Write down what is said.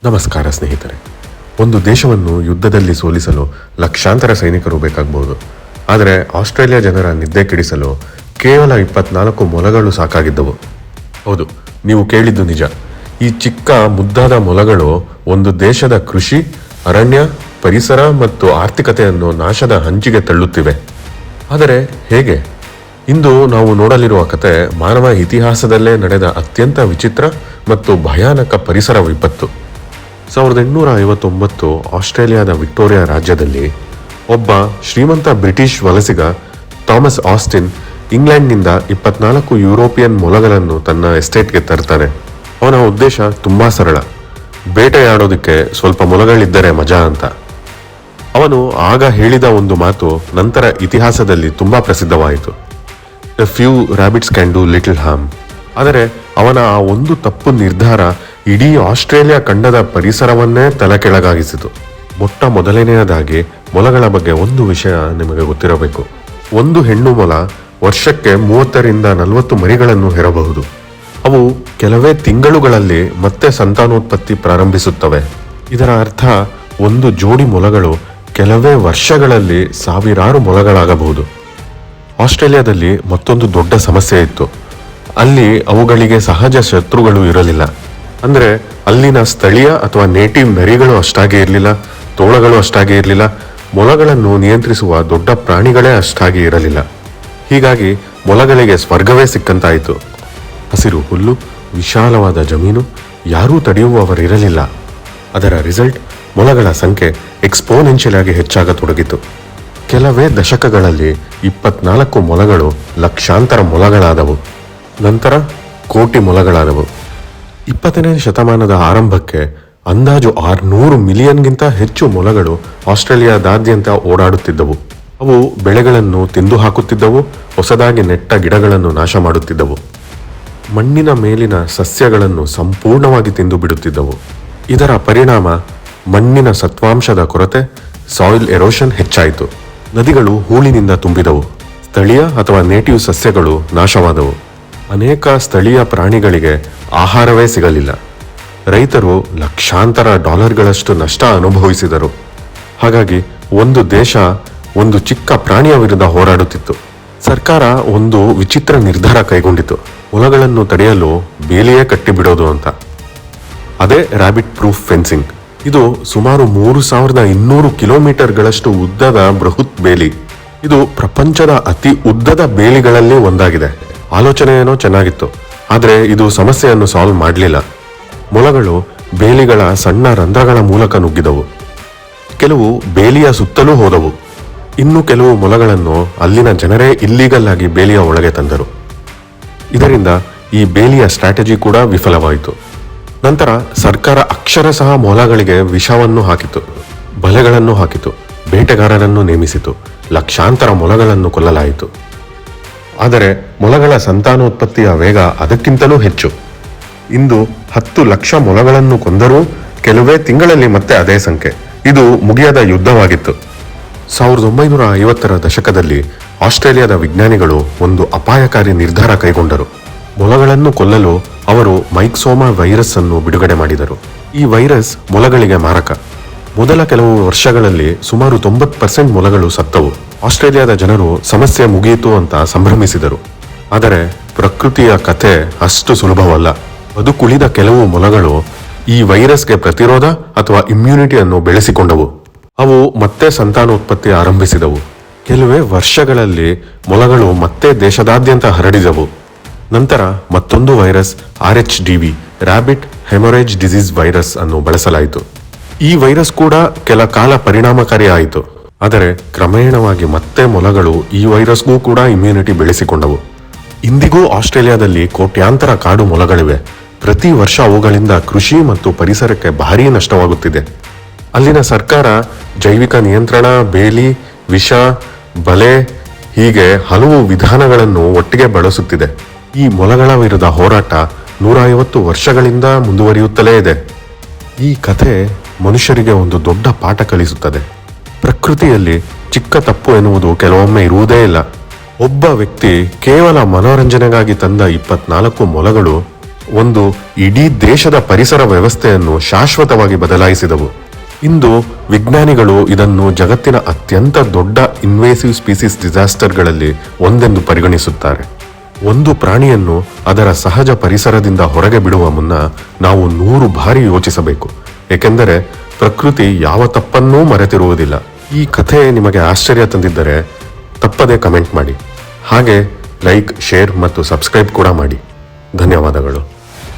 ನಮಸ್ಕಾರ ಸ್ನೇಹಿತರೆ. ಒಂದು ದೇಶವನ್ನು ಯುದ್ಧದಲ್ಲಿ ಸೋಲಿಸಲು ಲಕ್ಷಾಂತರ ಸೈನಿಕರು ಬೇಕಾಗಬಹುದು. ಆದರೆ ಆಸ್ಟ್ರೇಲಿಯಾ ಜನರ ನಿದ್ದೆ ಕೆಡಿಸಲು ಕೇವಲ 24 ಮೊಲಗಳು ಸಾಕಾಗಿದ್ದವು. ಹೌದು, ನೀವು ಕೇಳಿದ್ದು ನಿಜ. ಈ ಚಿಕ್ಕ ಮುದ್ದಾದ ಮೊಲಗಳು ಒಂದು ದೇಶದ ಕೃಷಿ, ಅರಣ್ಯ, ಪರಿಸರ ಮತ್ತು ಆರ್ಥಿಕತೆಯನ್ನು ನಾಶದ ಹಂಚಿಗೆ ತಳ್ಳುತ್ತಿವೆ. ಆದರೆ ಹೇಗೆ? ಇಂದು ನಾವು ನೋಡಲಿರುವ ಕತೆ ಮಾನವ ಇತಿಹಾಸದಲ್ಲೇ ನಡೆದ ಅತ್ಯಂತ ವಿಚಿತ್ರ ಮತ್ತು ಭಯಾನಕ ಪರಿಸರ ವಿಪತ್ತು. 1859 ಆಸ್ಟ್ರೇಲಿಯಾದ ವಿಕ್ಟೋರಿಯಾ ರಾಜ್ಯದಲ್ಲಿ ಒಬ್ಬ ಶ್ರೀಮಂತ ಬ್ರಿಟಿಷ್ ವಲಸಿಗ ಥಾಮಸ್ ಆಸ್ಟಿನ್ ಇಂಗ್ಲೆಂಡ್ನಿಂದ 24 ಯುರೋಪಿಯನ್ ಮೊಲಗಳನ್ನು ತನ್ನ ಎಸ್ಟೇಟ್ಗೆ ತರ್ತಾನೆ. ಅವನ ಉದ್ದೇಶ ತುಂಬಾ ಸರಳ: ಬೇಟೆಯಾಡೋದಕ್ಕೆ ಸ್ವಲ್ಪ ಮೊಲಗಳಿದ್ದರೆ ಮಜಾ ಅಂತ. ಅವನು ಆಗ ಹೇಳಿದ ಒಂದು ಮಾತು ನಂತರ ಇತಿಹಾಸದಲ್ಲಿ ತುಂಬಾ ಪ್ರಸಿದ್ಧವಾಯಿತು: a few rabbits can do little harm. ಆದರೆ ಅವನ ಆ ಒಂದು ತಪ್ಪು ನಿರ್ಧಾರ ಇಡೀ ಆಸ್ಟ್ರೇಲಿಯಾ ಖಂಡದ ಪರಿಸರವನ್ನೇ ತಲೆಕೆಳಗಾಗಿಸಿತು. ಮೊದಲನೆಯದಾಗಿ ಮೊಲಗಳ ಬಗ್ಗೆ ಒಂದು ವಿಷಯ ನಿಮಗೆ ಗೊತ್ತಿರಬೇಕು. ಒಂದು ಹೆಣ್ಣು ಮೊಲ ವರ್ಷಕ್ಕೆ 30 ರಿಂದ 40 ಮರಿಗಳನ್ನು ಹೆರಬಹುದು. ಅವು ಕೆಲವೇ ತಿಂಗಳುಗಳಲ್ಲಿ ಮತ್ತೆ ಸಂತಾನೋತ್ಪತ್ತಿ ಪ್ರಾರಂಭಿಸುತ್ತವೆ. ಇದರ ಅರ್ಥ ಒಂದು ಜೋಡಿ ಮೊಲಗಳು ಕೆಲವೇ ವರ್ಷಗಳಲ್ಲಿ ಸಾವಿರಾರು ಮೊಲಗಳಾಗಬಹುದು. ಆಸ್ಟ್ರೇಲಿಯಾದಲ್ಲಿ ಮತ್ತೊಂದು ದೊಡ್ಡ ಸಮಸ್ಯೆ ಇತ್ತು. ಅಲ್ಲಿ ಅವುಗಳಿಗೆ ಸಹಜ ಶತ್ರುಗಳು ಇರಲಿಲ್ಲ. ಅಂದರೆ ಅಲ್ಲಿನ ಸ್ಥಳೀಯ ಅಥವಾ ನೇಟಿವ್ ನರಿಗಳು ಅಷ್ಟಾಗಿ ಇರಲಿಲ್ಲ, ತೋಳಗಳು ಅಷ್ಟಾಗಿ ಇರಲಿಲ್ಲ, ಮೊಲಗಳನ್ನು ನಿಯಂತ್ರಿಸುವ ದೊಡ್ಡ ಪ್ರಾಣಿಗಳೇ ಅಷ್ಟಾಗಿ ಇರಲಿಲ್ಲ. ಹೀಗಾಗಿ ಮೊಲಗಳಿಗೆ ಸ್ವರ್ಗವೇ ಸಿಕ್ಕಂತಾಯಿತು. ಹಸಿರು ಹುಲ್ಲು, ವಿಶಾಲವಾದ ಜಮೀನು, ಯಾರೂ ತಡೆಯುವವರಿರಲಿಲ್ಲ. ಅದರ ರಿಸಲ್ಟ್, ಮೊಲಗಳ ಸಂಖ್ಯೆ ಎಕ್ಸ್ಪೋನೆನ್ಷಿಯಲ್ ಆಗಿ ಹೆಚ್ಚಾಗತೊಡಗಿತು. ಕೆಲವೇ ದಶಕಗಳಲ್ಲಿ 24 ಮೊಲಗಳು ಲಕ್ಷಾಂತರ ಮೊಲಗಳಾದವು. ನಂತರ ಕೋಟಿ ಮೊಲಗಳಾದವು. 20ನೇ ಶತಮಾನದ ಆರಂಭಕ್ಕೆ ಅಂದಾಜು 600 ಮಿಲಿಯನ್ಗಿಂತ ಹೆಚ್ಚು ಮೊಲಗಳು ಆಸ್ಟ್ರೇಲಿಯಾದಾದ್ಯಂತ ಓಡಾಡುತ್ತಿದ್ದವು. ಅವು ಬೆಳೆಗಳನ್ನು ತಿಂದು ಹಾಕುತ್ತಿದ್ದವು, ಹೊಸದಾಗಿ ನೆಟ್ಟ ಗಿಡಗಳನ್ನು ನಾಶ ಮಾಡುತ್ತಿದ್ದವು, ಮಣ್ಣಿನ ಮೇಲಿನ ಸಸ್ಯಗಳನ್ನು ಸಂಪೂರ್ಣವಾಗಿ ತಿಂದು ಬಿಡುತ್ತಿದ್ದವು. ಇದರ ಪರಿಣಾಮ ಮಣ್ಣಿನ ಸತ್ವಾಂಶದ ಕೊರತೆ, ಸಾಯಿಲ್ ಎರೋಷನ್ ಹೆಚ್ಚಾಯಿತು. ನದಿಗಳು ಹೂಳಿನಿಂದ ತುಂಬಿದವು. ಸ್ಥಳೀಯ ಅಥವಾ ನೇಟಿವ್ ಸಸ್ಯಗಳು ನಾಶವಾದವು. ಅನೇಕ ಸ್ಥಳೀಯ ಪ್ರಾಣಿಗಳಿಗೆ ಆಹಾರವೇ ಸಿಗಲಿಲ್ಲ. ರೈತರು ಲಕ್ಷಾಂತರ ಡಾಲರ್ಗಳಷ್ಟು ನಷ್ಟ ಅನುಭವಿಸಿದರು. ಹಾಗಾಗಿ ಒಂದು ದೇಶ ಒಂದು ಚಿಕ್ಕ ಪ್ರಾಣಿಯ ವಿರುದ್ಧ ಹೋರಾಡುತ್ತಿತ್ತು. ಸರ್ಕಾರ ಒಂದು ವಿಚಿತ್ರ ನಿರ್ಧಾರ ಕೈಗೊಂಡಿತು: ಮೊಲಗಳನ್ನು ತಡೆಯಲು ಬೇಲಿಯೇ ಕಟ್ಟಿಬಿಡೋದು ಅಂತ. ಅದೇ ರ್ಯಾಬಿಟ್ ಪ್ರೂಫ್ ಫೆನ್ಸಿಂಗ್. ಇದು ಸುಮಾರು 3200 ಕಿಲೋಮೀಟರ್ಗಳಷ್ಟು ಉದ್ದದ ಬೃಹತ್ ಬೇಲಿ. ಇದು ಪ್ರಪಂಚದ ಅತಿ ಉದ್ದದ ಬೇಲಿಗಳಲ್ಲಿ ಒಂದಾಗಿದೆ. ಆಲೋಚನೆ ಏನೋ ಚೆನ್ನಾಗಿತ್ತು, ಆದರೆ ಇದು ಸಮಸ್ಯೆಯನ್ನು ಸಾಲ್ವ್ ಮಾಡಲಿಲ್ಲ. ಮೊಲಗಳು ಬೇಲಿಗಳ ಸಣ್ಣ ರಂಧ್ರಗಳ ಮೂಲಕ ನುಗ್ಗಿದವು. ಕೆಲವು ಬೇಲಿಯ ಸುತ್ತಲೂ ಹೋದವು. ಇನ್ನು ಕೆಲವು ಮೊಲಗಳನ್ನು ಅಲ್ಲಿನ ಜನರೇ ಇಲ್ಲೀಗಲ್ ಆಗಿ ಬೇಲಿಯ ಒಳಗೆ ತಂದರು. ಇದರಿಂದ ಈ ಬೇಲಿಯ ಸ್ಟ್ರಾಟಜಿ ಕೂಡ ವಿಫಲವಾಯಿತು. ನಂತರ ಸರ್ಕಾರ ಅಕ್ಷರಶಃ ಮೊಲಗಳಿಗೆ ವಿಷವನ್ನು ಹಾಕಿತು, ಬಲೆಗಳನ್ನು ಹಾಕಿತು, ಬೇಟೆಗಾರರನ್ನು ನೇಮಿಸಿತು, ಲಕ್ಷಾಂತರ ಮೊಲಗಳನ್ನು ಕೊಲ್ಲಲಾಯಿತು. ಆದರೆ ಮೊಲಗಳ ಸಂತಾನೋತ್ಪತ್ತಿಯ ವೇಗ ಅದಕ್ಕಿಂತಲೂ ಹೆಚ್ಚು. ಇಂದು 10 ಲಕ್ಷ ಮೊಲಗಳನ್ನು ಕೊಂದರೂ ಕೆಲವೇ ತಿಂಗಳಲ್ಲಿ ಮತ್ತೆ ಅದೇ ಸಂಖ್ಯೆ. ಇದು ಮುಗಿಯದ ಯುದ್ಧವಾಗಿತ್ತು. 1950ರ ದಶಕದಲ್ಲಿ ಆಸ್ಟ್ರೇಲಿಯಾದ ವಿಜ್ಞಾನಿಗಳು ಒಂದು ಅಪಾಯಕಾರಿ ನಿರ್ಧಾರ ಕೈಗೊಂಡರು. ಮೊಲಗಳನ್ನು ಕೊಲ್ಲಲು ಅವರು ಮೈಕ್ಸೋಮಾ ವೈರಸ್ ಅನ್ನು ಬಿಡುಗಡೆ ಮಾಡಿದರು. ಈ ವೈರಸ್ ಮೊಲಗಳಿಗೆ ಮಾರಕ. ಮೊದಲ ಕೆಲವು ವರ್ಷಗಳಲ್ಲಿ ಸುಮಾರು 90% ಮೊಲಗಳು ಸತ್ತವು. ಆಸ್ಟ್ರೇಲಿಯಾದ ಜನರು ಸಮಸ್ಯೆ ಮುಗಿಯಿತು ಅಂತ ಸಂಭ್ರಮಿಸಿದರು. ಆದರೆ ಪ್ರಕೃತಿಯ ಕಥೆ ಅಷ್ಟು ಸುಲಭವಲ್ಲ. ಬದುಕುಳಿದ ಕೆಲವು ಮೊಲಗಳು ಈ ವೈರಸ್ಗೆ ಪ್ರತಿರೋಧ ಅಥವಾ ಇಮ್ಯುನಿಟಿಯನ್ನು ಬೆಳೆಸಿಕೊಂಡವು. ಅವು ಮತ್ತೆ ಸಂತಾನೋತ್ಪತ್ತಿ ಆರಂಭಿಸಿದವು. ಕೆಲವೇ ವರ್ಷಗಳಲ್ಲಿ ಮೊಲಗಳು ಮತ್ತೆ ದೇಶದಾದ್ಯಂತ ಹರಡಿದವು. ನಂತರ ಮತ್ತೊಂದು virus RHDV, rabbit ಹೆಮೊರೇಜ್ disease virus ಅನ್ನು ಬಳಸಲಾಯಿತು. ಈ ವೈರಸ್ ಕೂಡ ಕೆಲ ಕಾಲ ಪರಿಣಾಮಕಾರಿ ಆಯಿತು. ಆದರೆ ಕ್ರಮೇಣವಾಗಿ ಮತ್ತೆ ಮೊಲಗಳು ಈ ವೈರಸ್ಗೂ ಕೂಡ ಇಮ್ಯುನಿಟಿ ಬೆಳೆಸಿಕೊಂಡವು. ಇಂದಿಗೂ ಆಸ್ಟ್ರೇಲಿಯಾದಲ್ಲಿ ಕೋಟ್ಯಾಂತರ ಕಾಡು ಮೊಲಗಳಿವೆ. ಪ್ರತಿ ವರ್ಷ ಅವುಗಳಿಂದ ಕೃಷಿ ಮತ್ತು ಪರಿಸರಕ್ಕೆ ಭಾರೀ ನಷ್ಟವಾಗುತ್ತಿದೆ. ಅಲ್ಲಿನ ಸರ್ಕಾರ ಜೈವಿಕ ನಿಯಂತ್ರಣ, ಬೇಲಿ, ವಿಷ, ಬಲೆ ಹೀಗೆ ಹಲವು ವಿಧಾನಗಳನ್ನು ಒಟ್ಟಿಗೆ ಬಳಸುತ್ತಿದೆ. ಈ ಮೊಲಗಳ ವಿರುದ್ಧ ಹೋರಾಟ 150 ವರ್ಷಗಳಿಂದ ಮುಂದುವರಿಯುತ್ತಲೇ ಇದೆ. ಈ ಕಥೆ ಮನುಷ್ಯರಿಗೆ ಒಂದು ದೊಡ್ಡ ಪಾಠ ಕಲಿಸುತ್ತದೆ. ಪ್ರಕೃತಿಯಲ್ಲಿ ಚಿಕ್ಕ ತಪ್ಪು ಎನ್ನುವುದು ಕೆಲವೊಮ್ಮೆ ಇರುವುದೇ ಇಲ್ಲ. ಒಬ್ಬ ವ್ಯಕ್ತಿ ಕೇವಲ ಮನೋರಂಜನೆಗಾಗಿ ತಂದ 24 ಮೊಲಗಳು ಒಂದು ಇಡೀ ದೇಶದ ಪರಿಸರ ವ್ಯವಸ್ಥೆಯನ್ನು ಶಾಶ್ವತವಾಗಿ ಬದಲಾಯಿಸಿದವು. ಇಂದು ವಿಜ್ಞಾನಿಗಳು ಇದನ್ನು ಜಗತ್ತಿನ ಅತ್ಯಂತ ದೊಡ್ಡ ಇನ್ವೇಸಿವ್ ಸ್ಪೀಸೀಸ್ ಡಿಸಾಸ್ಟರ್ಗಳಲ್ಲಿ ಒಂದೆಂದು ಪರಿಗಣಿಸುತ್ತಾರೆ. ಒಂದು ಪ್ರಾಣಿಯನ್ನು ಅದರ ಸಹಜ ಪರಿಸರದಿಂದ ಹೊರಗೆ ಬಿಡುವ ಮುನ್ನ ನಾವು 100 ಬಾರಿ ಯೋಚಿಸಬೇಕು, ಏಕೆಂದರೆ ಪ್ರಕೃತಿ ಯಾವ ತಪ್ಪನ್ನೂ ಮರೆತಿರುವುದಿಲ್ಲ. ಈ ಕಥೆ ನಿಮಗೆ ಆಶ್ಚರ್ಯ ತಂದಿದ್ದರೆ ತಪ್ಪದೇ ಕಮೆಂಟ್ ಮಾಡಿ. ಹಾಗೆ ಲೈಕ್, ಶೇರ್ ಮತ್ತು ಸಬ್ಸ್ಕ್ರೈಬ್ ಕೂಡ ಮಾಡಿ. ಧನ್ಯವಾದಗಳು.